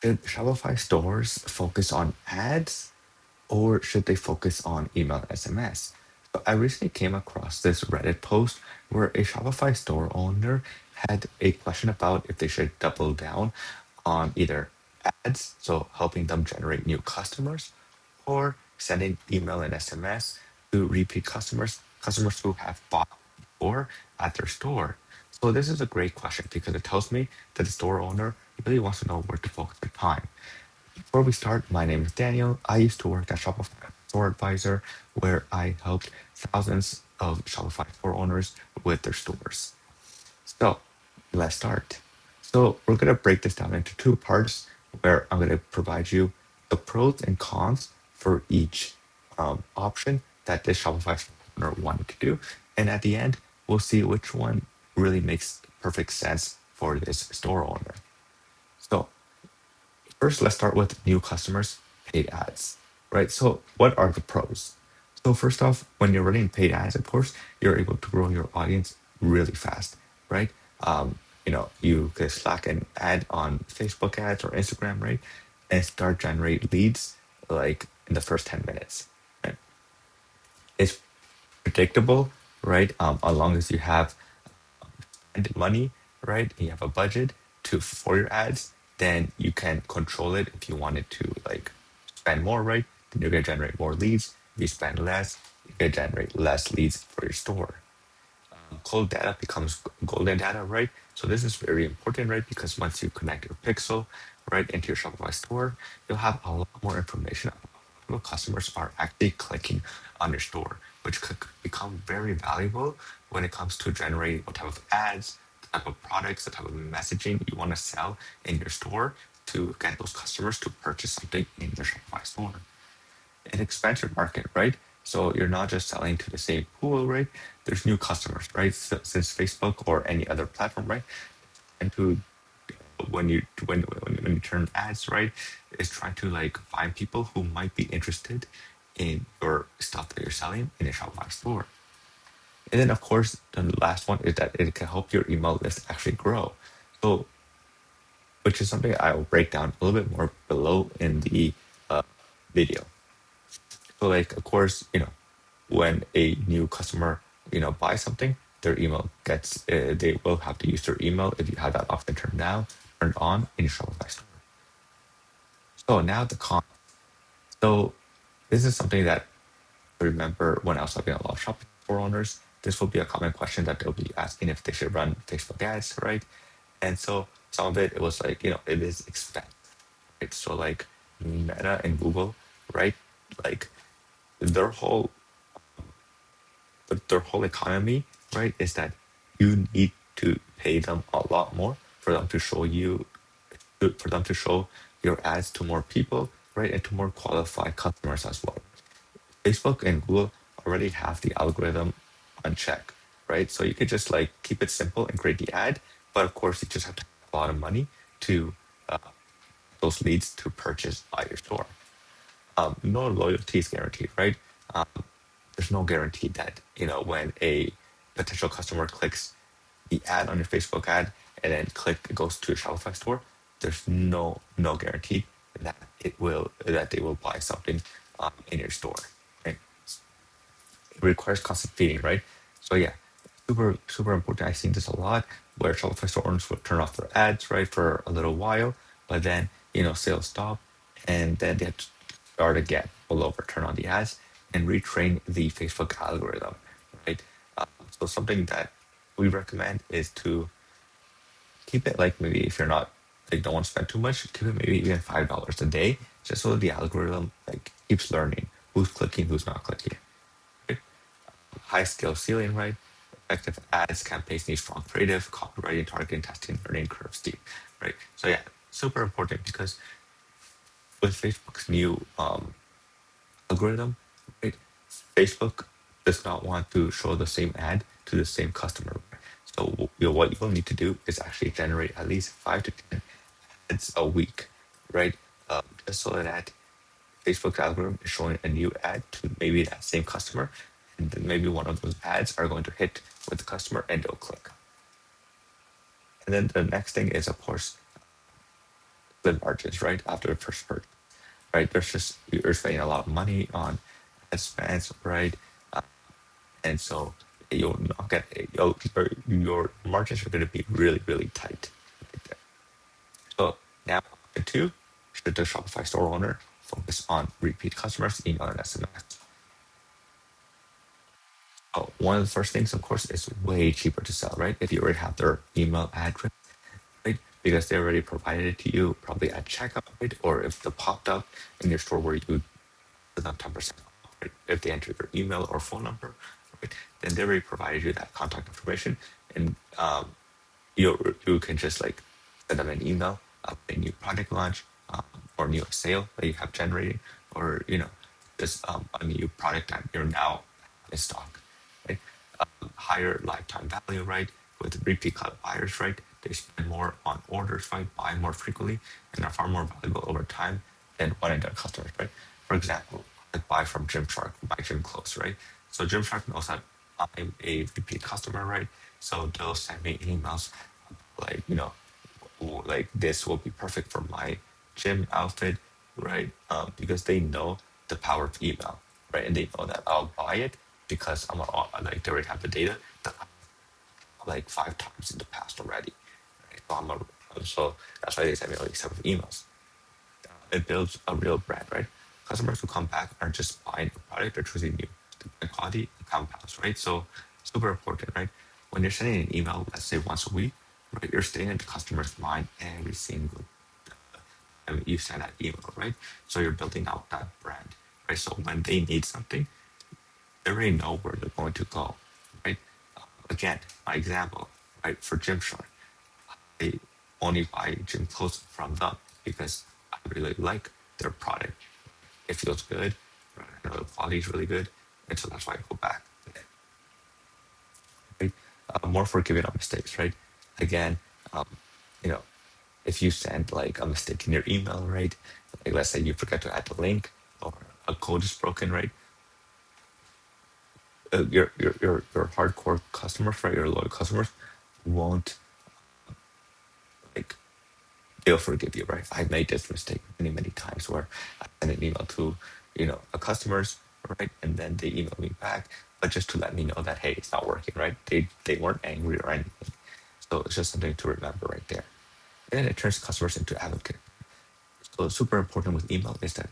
Should Shopify stores focus on ads or should they focus on email and SMS? So I recently came across this Reddit post where a Shopify store owner had a question about if they should double down on either ads, so helping them generate new customers, or sending email and SMS to repeat customers, customers who have bought before at their store. So this is a great question because it tells me that the store owner really wants to know where to focus their time. Before we start, my name is Daniel. I used to work at Shopify Store Advisor, where I helped thousands of Shopify store owners with their stores. So let's start. So we're going to break this down into two parts where I'm going to provide you the pros and cons for each option that this Shopify store owner wanted to do. And at the end, we'll see which one really makes perfect sense for this store owner. So first, let's start with new customers, paid ads, right? So, what are the pros? So, first off, when you're running paid ads, of course, you're able to grow your audience really fast, right? You could slack an ad on Facebook ads or Instagram, right? And start generate leads like in the first 10 minutes, right? It's predictable, right? As long as you have spend money, right? And you have a budget to for your ads, then you can control it. If you wanted to like spend more, right? Then you're gonna generate more leads. If you spend less, you're gonna generate less leads for your store. Cold data becomes golden data, right? So this is very important, right? Because once you connect your pixel, right, into your Shopify store, you'll have a lot more information about what customers are actually clicking on your store, which could become very valuable when it comes to generating what type of ads, the type of products, the type of messaging you want to sell in your store to get those customers to purchase something in your Shopify store. It expands your market, right? So you're not just selling to the same pool, right? There's new customers, right? Since Facebook or any other platform, right? And to when you turn ads, right, is trying to like find people who might be interested in your stuff that you're selling in a Shopify store. And then of course the last one is that it can help your email list actually grow. So which is something I will break down a little bit more below in the video. So like of course, when a new customer, buys something, their email gets they will have to use their email if you have that option turned on in your Shopify store. So now the con. So this is something that I remember when I was talking to a lot of Shopify store owners. This will be a common question that they'll be asking if they should run Facebook ads, right? And so some of it was like, it is expensive. Right? So like Meta and Google, right? Like their whole their whole economy, right, is that you need to pay them a lot more for them to show your ads to more people, right, and to more qualified customers as well. Facebook and Google already have the algorithm on check, right? So you could just like keep it simple and create the ad, but of course you just have to have a lot of money to uh, those leads to purchase by your store. No loyalty is guaranteed, right? Um, there's no guarantee that when a potential customer clicks the ad on your Facebook ad and then goes to a Shopify store, there's no guarantee that they will buy something in your store. Right? It requires constant feeding, right? So yeah, super important. I've seen this a lot where Shopify store owners will turn off their ads right for a little while, but then sales stop, and then they have to start again all over, turn on the ads, and retrain the Facebook algorithm, right? So something that we recommend is to keep it like maybe if you're not like don't want to spend too much, keep it maybe even $5 a day, just so the algorithm like keeps learning who's clicking, who's not clicking. Right? High skill ceiling, right? Effective ads, campaigns need strong creative, copywriting, targeting, testing, learning curve steep, right? So yeah, super important because with Facebook's new algorithm, right? Facebook does not want to show the same ad to the same customer. So what you will need to do is actually generate at least 5 to 10 ads a week, right? Just so that Facebook algorithm is showing a new ad to maybe that same customer, and then maybe one of those ads are going to hit with the customer and they'll click. And then the next thing is, of course, the margins, right? After the first purchase, right? There's just you're spending a lot of money on ad spends, right? Uh, and so you'll not get your margins are going to be really, really tight. Right there. So now, two, should the Shopify store owner focus on repeat customers, email and SMS? Oh, one of the first things, of course, is way cheaper to sell, right? If you already have their email address, right? Because they already provided it to you, probably at checkout, right? Or if they popped up in your store where you give them 10% off, right? If they enter their email or phone number, right? Then they already provided you that contact information, and you can just like send them an email of a new product launch, or new sale that you have generated, or just a new product that you're now in stock, right? Higher lifetime value, right? With repeat buyers, right? They spend more on orders, right? Buy more frequently and are far more valuable over time than one and done customers, right? For example, like buy from Gymshark, buy gym clothes, right? So Gymshark knows that I'm a repeat customer, right? So they'll send me emails like, like this will be perfect for my gym outfit, right? Because they know the power of email, right? And they know that I'll buy it because like they already have the data that like 5 times in the past already. Right? So that's why they send me all these type of emails. It builds a real brand, right? Customers who come back aren't just buying a product, they're choosing you. The quality compounds, right? So super important, right? When you're sending an email, let's say once a week, right? You're staying in the customer's mind every single time you send that email, right? So you're building out that brand, right? So when they need something, they already know where they're going to go, right? Again, my example, right? For Gymshark, I only buy gym clothes from them because I really like their product. It feels good. Right? I know the quality is really good, and so that's why I go back. Right? More forgiving on mistakes, right? Again, um, you know, if you send like a mistake in your email, right? Like let's say you forget to add the link or a code is broken, right? Your hardcore customers, right? Your loyal customers won't like they'll forgive you, right? I made this mistake many, many times where I sent an email to, a customers, right? And then they email me back, but just to let me know that, hey, it's not working, right? They weren't angry or anything. So it's just something to remember right there. And then it turns customers into advocate. So super important with email is that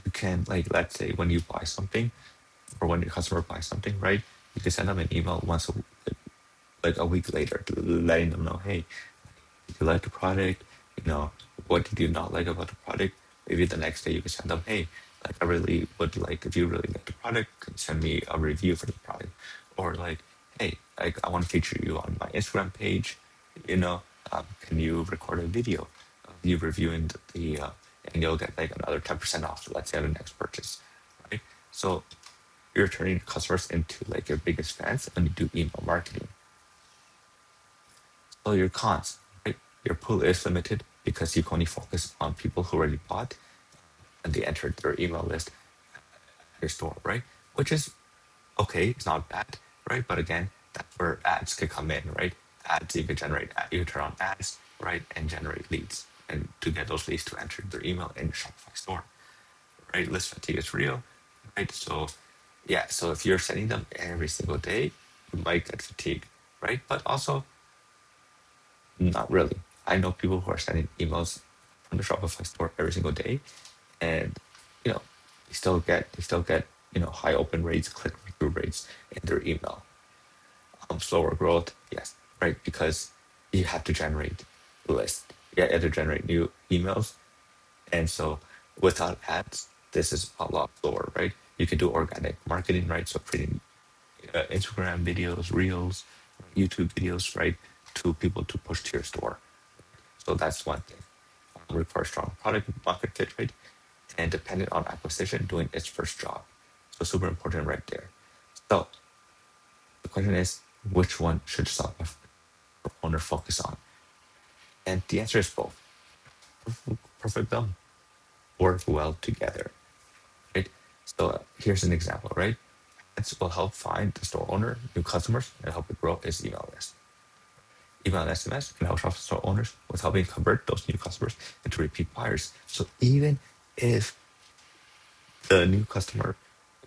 you can like, let's say when you buy something or when your customer buys something, right? You can send them an email like a week later, letting them know, hey, did you like the product? You know, what did you not like about the product? Maybe the next day you can send them, hey, like I really would like if you really like the product, can you send me a review for the product. Or like, hey, like I want to feature you on my Instagram page, you know, can you record a video of you reviewing and you'll get like another 10% off, let's say on the next purchase, right? So you're turning customers into like your biggest fans when you do email marketing. So your cons, right? Your pool is limited because you can only focus on people who already bought and they entered their email list at your store, right? Which is okay, it's not bad, right? But again, that's where ads can come in, right? Ads you can you can turn on ads, right, and generate leads, and to get those leads to enter their email in Shopify store, right? List fatigue is real, right? So yeah, so if you're sending them every single day, you might get fatigued, right? But also not really. I know people who are sending emails from the Shopify store every single day, and you know, they still get high open rates, click through rates in their email. Slower growth, yes, right, because you have to generate lists, you have to generate new emails, and so without ads, this is a lot slower, right? You can do organic marketing, right? So creating Instagram videos, reels, YouTube videos, right, to people to push to your store. So that's one thing. Requires strong product market fit, right? And dependent on acquisition doing its first job. So super important right there. So the question is, which one should some owner focus on? And the answer is both. Perfect them work well together, right? So here's an example, right? Ads will help find the store owner new customers and help it grow its email list. email and SMS can help Shopify store owners with helping convert those new customers into repeat buyers. So even if the new customer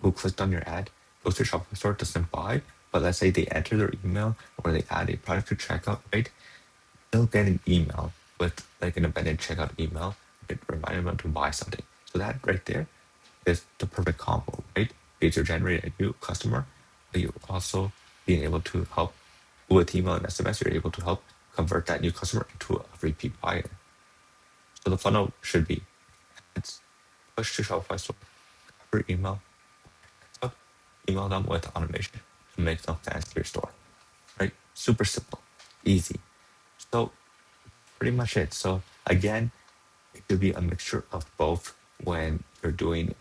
who clicked on your ad goes to Shopify store doesn't buy, but let's say they enter their email or they add a product to checkout, right? They'll get an email with like an embedded checkout email that reminding them to buy something. So that right there is the perfect combo, right? Because you're generating a new customer, but you're also being able to help with email and SMS, you're able to help convert that new customer into a repeat buyer. So the funnel should be it's push to Shopify store, cover email, so email them with automation to make them fans to your store, right? Super simple, easy. So pretty much it. So again, it could be a mixture of both when you're doing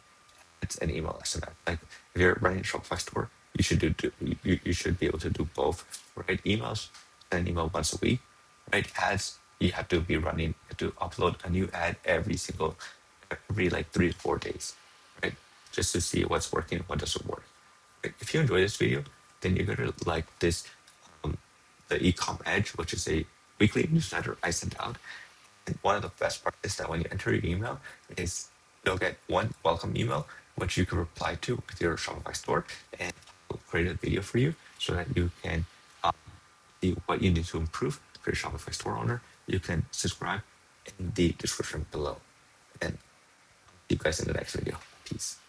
it's an email SMS. Like if you're running a Shopify store, you should you should be able to do both. Right? Emails, send an email once a week. Right? Ads, you have to be running, you have to upload a new ad every like 3 to 4 days. Right? Just to see what's working and what doesn't work. Right? If you enjoy this video, then you're gonna like this the Ecom Edge, which is a weekly newsletter I send out. And one of the best parts is that when you enter your email, is you'll get one welcome email, which you can reply to with your Shopify store, and I'll create a video for you so that you can see what you need to improve for your Shopify store owner. You can subscribe in the description below. And see you guys in the next video. Peace.